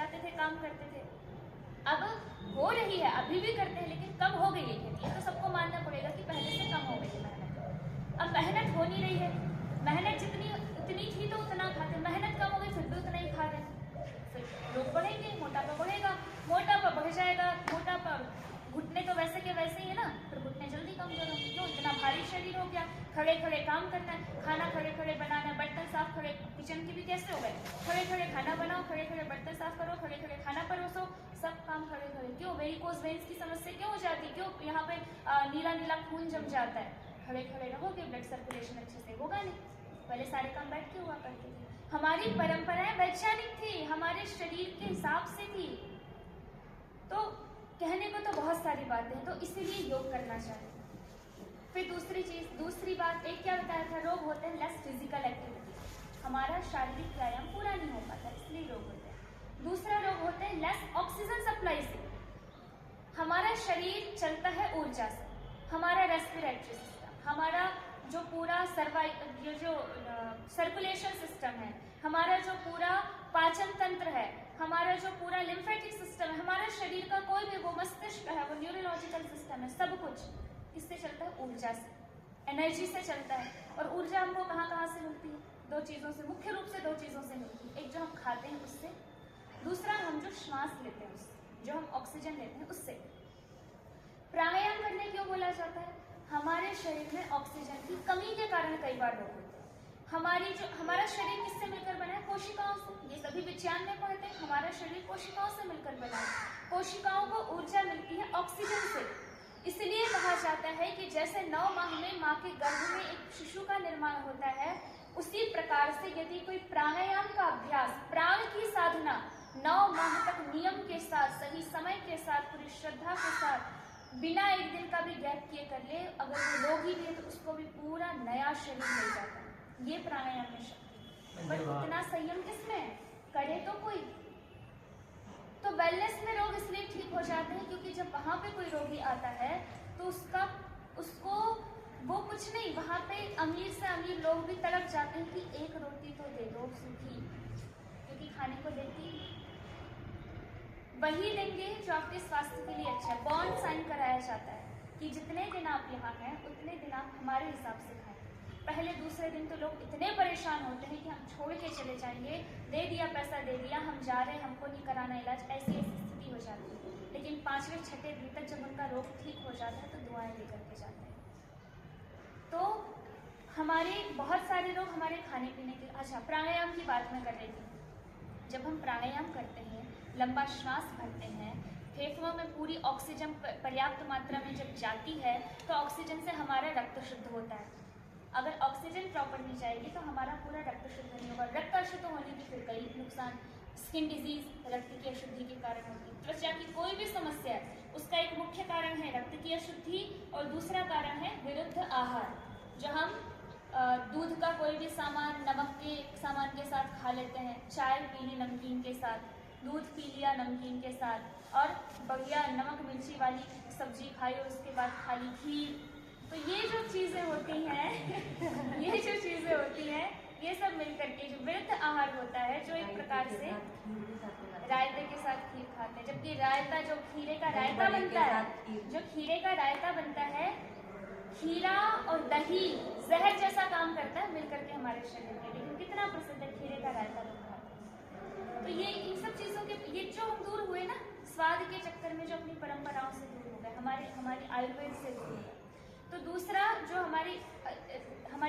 जाते थे, काम करते थे। अब हो रही है, अभी भी करते हैं, लेकिन कम हो गई है खेती। तो सबको मानना पड़ेगा कि पहले से कम हो गई है मेहनत। अब मेहनत हो नहीं रही है, मेहनत जितनी उतनी थी तो उतना खाते, मेहनत कम हो गई फिर भी उतना ही खा रहे, फिर लोग बढ़ेंगे, मोटापा बढ़ेगा, मोटापा बढ़ जाएगा, मोटापा घुटने तो वैसे के वैसे ही है ना, फिर घुटने जल्दी कमजोर होंगे। क्यों? इतना भारी शरीर हो गया, खड़े खड़े काम करना है, खाना खड़े खड़े बनाना है, बर्तन साफ खड़े, किचन की भी कैसे हो गए, खड़े खड़े खाना बनाओ, खड़े खड़े बर्तन साफ करो, खड़े खड़े खाना परोसो, सब काम खड़े खड़े। क्यों? वेरिकोज वेन्स की समस्या क्यों हो जाती? क्यों यहाँ पे नीला नीला खून जम जाता है? खड़े खड़े रहोगे, ब्लड सर्कुलेशन अच्छे से होगा नहीं। पहले सारे काम बैठ के हुआ करते थे। हमारी परंपराएं वैज्ञानिक थी, हमारे शरीर के हिसाब से थी। तो कहने को तो बहुत सारी बातें हैं, तो इसीलिए योग करना चाहिए। फिर दूसरी बात एक क्या बताया था, रोग होते हैं लेस फिजिकल एक्टिविटी, हमारा शारीरिक व्यायाम पूरा नहीं हो पाता, इसलिए रोग होते हैं। दूसरा रोग होते हैं लेस ऑक्सीजन सप्लाई से, हमारा शरीर चलता है ऊर्जा से, हमारा रेस्पिरेटरी सिस्टम, हमारा जो पूरा सर्कुलेशन सिस्टम है, हमारा जो पूरा पाचन तंत्र है, हमारा जो पूरा लिम्फेटिक सिस्टम है, हमारा शरीर का कोई भी वो मस्तिष्क है, वो न्यूरोलॉजिकल सिस्टम है, सब कुछ किससे चलता है? ऊर्जा से, एनर्जी से चलता है। और ऊर्जा हमको कहाँ से मिलती है? दो चीज़ों से, मुख्य रूप से दो चीज़ों से मिलती है। एक जो हम खाते हैं उससे, दूसरा हम जो श्वास लेते हैं उससे, जो हम ऑक्सीजन लेते हैं उससे। प्राणायाम करने क्यों बोला जाता है? हमारे शरीर में ऑक्सीजन की कमी के कारण कई बार रोग होते हैं। हमारा शरीर किससे मिलकर बना है? कोशिकाओं से। ये सभी विज्ञान में पढ़ते हैं, हमारा शरीर कोशिकाओं से मिलकर बना है। कोशिकाओं को ऊर्जा मिलती है ऑक्सीजन से। इसलिए कहा जाता है कि जैसे 9 माह में माँ के गर्भ में एक शिशु का निर्माण होता है, उसी प्रकार से यदि कोई प्राणायाम का अभ्यास, प्राण की साधना 9 माह तक नियम के साथ, सही समय के साथ, पूरी श्रद्धा के साथ, बिना एक दिन का भी गैप किए कर ले, अगर वो रोगी भी है तो उसको भी पूरा नया शरीर मिल जाता है। ये प्राणायाम में शक्ति। पर इतना संयम किसमें है? करे तो कोई। तो वेलनेस में रोग इसलिए ठीक हो जाते हैं क्योंकि जब वहां पे कोई रोगी आता है तो उसको वो कुछ नहीं, वहां पे अमीर से अमीर लोग भी तड़प जाते हैं कि एक रोटी तो दे दो सूखी, क्योंकि खाने को देती वही देंगे जो आपके स्वास्थ्य के लिए अच्छा है। बॉन्ड साइन कराया जाता है कि जितने दिन आप यहाँ हैं उतने दिन आप हमारे हिसाब से खाएं। पहले दूसरे दिन तो लोग इतने परेशान होते हैं कि हम छोड़ के चले जाएंगे, दे दिया पैसा दे दिया, हम जा रहे हैं, हमको नहीं कराना इलाज, ऐसी स्थिति हो जाती है। लेकिन 5वें 6ठे दिन तक जब उनका रोग ठीक हो जाता है तो दुआएं लेकर के जाते हैं। तो हमारे बहुत सारे लोग हमारे खाने पीने के, अच्छा प्राणायाम की बात मैं कर रही थी। जब हम प्राणायाम करते हैं, लंबा श्वास भरते हैं, फेफड़ों में पूरी ऑक्सीजन पर्याप्त मात्रा में जब जाती है तो ऑक्सीजन से हमारा रक्त शुद्ध होता है। अगर ऑक्सीजन प्रॉपर नहीं जाएगी तो हमारा पूरा रक्त शुद्ध नहीं होगा। रक्त अशुद्ध होने की फिर कई नुकसान, स्किन डिजीज रक्त की अशुद्धि के कारण होती है। त्वचा की कोई भी समस्या है उसका एक मुख्य कारण है रक्त की अशुद्धि और दूसरा कारण है विरुद्ध आहार। जो हम दूध का कोई भी सामान नमक के सामान के साथ खा लेते हैं, चाय पी ली नमकीन के साथ, दूध पी लिया नमकीन के साथ, और बढ़िया नमक मिर्ची वाली सब्जी खाई और उसके बाद खा ली खीर। तो ये जो चीज़ें होती हैं ये सब मिलकर के जो विरुद्ध आहार होता है, जो एक प्रकार से रायते के साथ खीर खाते हैं, जबकि रायता जो खीरे का रायता बनता है, जो खीरे का रायता बनता है, खीरा और दही जहर जैसा काम करता है मिलकर के हमारे शरीर में, लेकिन कितना प्रसिद्ध है खीरे का रायता लोग खाते हैं। तो ये इन सब चीज़ों के, ये जो हम दूर हुए ना स्वाद के चक्कर में, जो अपनी परंपराओं से दूर हो गए, हमारी आयुर्वेद से दूर हो गए। तो दूसरा जो हमारी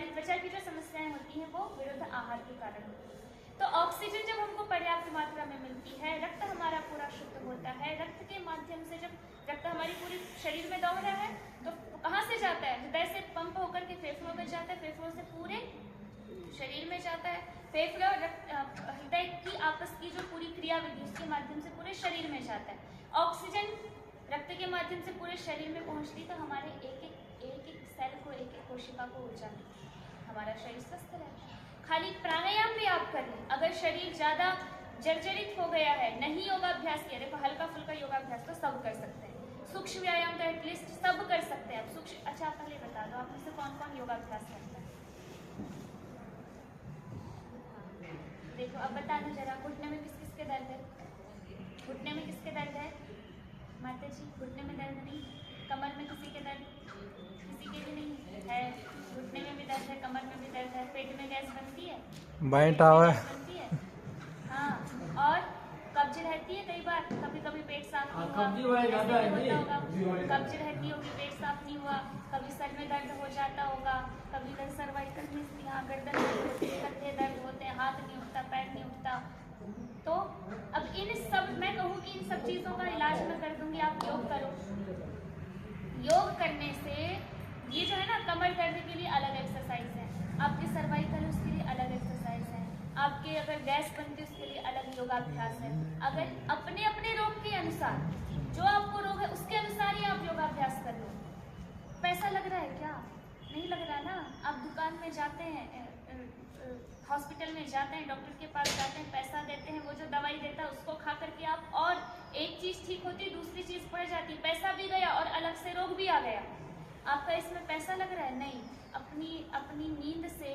त्वचा की जो समस्याएं होती हैं वो विरुद्ध आहार के कारण होती है। तो ऑक्सीजन जब हमको पर्याप्त मात्रा में मिलती है, रक्त हमारा पूरा शुद्ध होता है, रक्त के माध्यम से जब रक्त हमारी पूरी शरीर में दौड़ रहा है तो कहाँ से जाता है? हृदय से पंप होकर के फेफड़ों में जाता है, फेफड़ों से पूरे शरीर में जाता है, फेफड़े और हृदय की आपस की जो पूरी क्रिया विधि उसके माध्यम से पूरे शरीर में जाता है। ऑक्सीजन रक्त के माध्यम से पूरे शरीर में पहुंचती तो हमारे एक एक सेल को, एक एक कोशिका को ऊर्जा मिलती है, हमारा शरीर स्वस्थ रहता है। खाली प्राणायाम भी आप कर लें, अगर शरीर ज्यादा जर्जरित हो गया है, नहीं योगाभ्यास किया, देखो हल्का फुल्का योगाभ्यास तो सब कर सकते हैं, सूक्ष्म व्यायाम तो एटलीस्ट सब कर सकते हैं। अब अच्छा आप पहले बता दो आप में से कौन कौन योगाभ्यास करता है? देखो अब बताना जरा, घुटने में किस किस के दर्द है? घुटने में किसके दर्द है माता जी? घुटने में दर्द नहीं? कमर में किसी के दर्द? किसी के भी नहीं है। घुटने में भी दर्द है, कमर में भी दर्द है, पेट में गैस बनती है, बनती है। हाँ, और कब्ज रहती है कई बार, कभी कभी पेट साफ नहीं हुआ, कब्ज रहती होगी, पेट साफ नहीं हुआ, कभी सर में दर्द हो जाता होगा, कभी सर्वाइकल में यहाँ गर्दन में कंधे दर्द होते हैं, हाथ नहीं उठता, पैर नहीं उठता। तो अब इन सब, मैं कहूँ कि इन सब चीज़ों का इलाज मैं कर दूंगी, आप योग करो। योग करने से ये जो है ना, कमर दर्द के लिए अलग एक्सरसाइज है, आपके सर्वाइकल है उसके लिए अलग एक्सरसाइज है, आपके अगर गैस बनती है उसके लिए अलग योगाभ्यास है। अगर अपने अपने रोग के अनुसार, जो आपको रोग है उसके अनुसार ही आप योगाभ्यास कर लो। पैसा लग रहा है क्या? नहीं लग रहा ना। आप दुकान में जाते हैं, हॉस्पिटल में जाते हैं, डॉक्टर के पास जाते हैं, पैसा देते हैं, वो जो दवाई देता है उसको खा करके आप, और एक चीज़ ठीक होती है दूसरी चीज़ पड़ जाती है, पैसा भी गया और अलग से रोग भी आ गया। आपका इसमें पैसा लग रहा है? नहीं। अपनी नींद से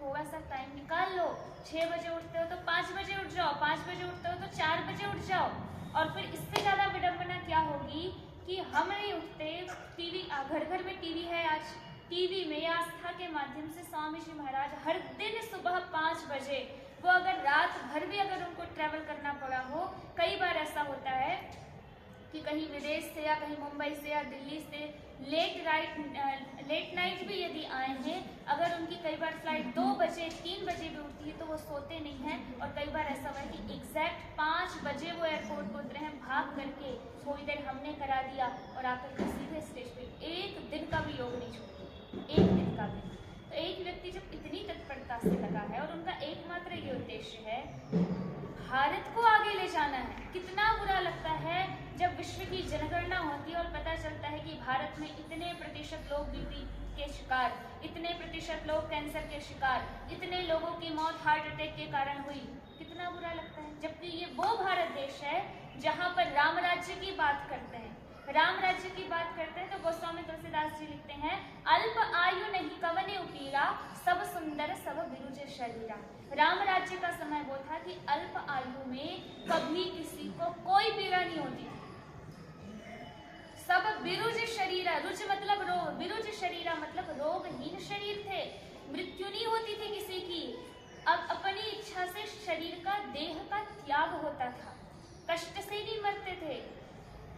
थोड़ा सा टाइम निकाल लो। 6 बजे उठते हो तो 5 बजे उठ जाओ, 5 बजे उठते हो तो 4 बजे उठ जाओ। और फिर इससे ज़्यादा विडम्बना क्या होगी कि हम नहीं उठते, टीवी, घर घर में टीवी है आज, टीवी में आस्था के माध्यम से स्वामी जी महाराज हर दिन सुबह 5 बजे, वो अगर रात भर भी अगर उनको ट्रैवल करना पड़ा हो, कई बार ऐसा होता है कि कहीं विदेश से या कहीं मुंबई से या दिल्ली से लेट नाइट भी यदि आए हैं, अगर उनकी कई बार फ्लाइट 2 बजे 3 बजे भी उठती है तो वो सोते नहीं हैं। और कई बार ऐसा हुआ है कि एग्जैक्ट 5 बजे वो एयरपोर्ट को उतरे हैं, भाग करके थोड़ी देर हमने करा दिया और आकर के सीधे स्टेज पे, एक दिन का भी योग नहीं छोड़ते, एक दिन का भी। तो एक व्यक्ति जब इतनी तत्परता से लगा है और उनका एकमात्र ये उद्देश्य है भारत को आगे ले जाना है। कितना बुरा लगता है जब विश्व की जनगणना होती है और पता चलता है कि भारत में इतने प्रतिशत लोग बीपी के शिकार, इतने प्रतिशत लोग कैंसर के शिकार, इतने लोगों की मौत हार्ट अटैक के कारण हुई। कितना बुरा लगता है, जबकि ये वो भारत देश है जहाँ पर राम राज्य की बात करते हैं। राम राज्य की बात करते हैं तो गोस्वामी तुलसीदास जी लिखते हैं, अल्प आयु नहीं कवने उपीरा, सब सुंदर सब बिरुज शरीरा। राम राज्य का समय वो था कि अल्प आयु में कभी किसी को कोई पीड़ा नहीं होती। सब बिरुज शरीरा, रुज मतलब रोग, बिरुज शरीरा मतलब रोगहीन शरीर थे, मृत्यु नहीं होती थी किसी की। अब अपनी इच्छा से शरीर का, देह का त्याग होता था, कष्ट से नहीं मरते थे,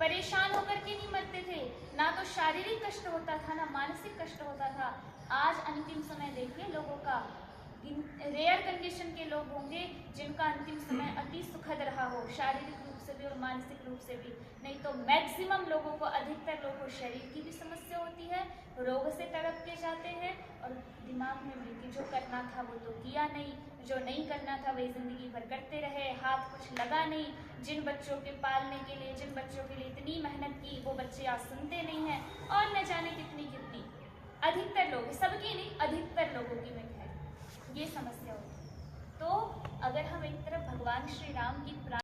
परेशान होकर के नहीं मरते थे, ना तो शारीरिक कष्ट होता था ना मानसिक कष्ट होता था। आज अंतिम समय देखिए लोगों का, रेयर कंडीशन के लोग होंगे जिनका अंतिम समय अति सुखद रहा हो, शारीरिक रूप से भी और मानसिक रूप से भी, नहीं तो मैक्सिमम लोगों को, अधिकतर लोगों को शरीर की भी समस्या होती है, रोग से तड़प के जाते हैं और दिमाग में भी कि जो करना था वो तो किया नहीं, जो नहीं करना था वही जिंदगी भर करते रहे, हाथ कुछ लगा नहीं। जिन बच्चों के पालने के लिए, जिन बच्चों के लिए इतनी मेहनत की, वो बच्चे आज सुनते नहीं हैं, और न जाने कितनी कितनी, अधिकतर लोग, सबकी नहीं अधिकतर लोगों की मैं कह रही हूँ, ये समस्या होती है। तो अगर हम एक तरफ भगवान श्री राम की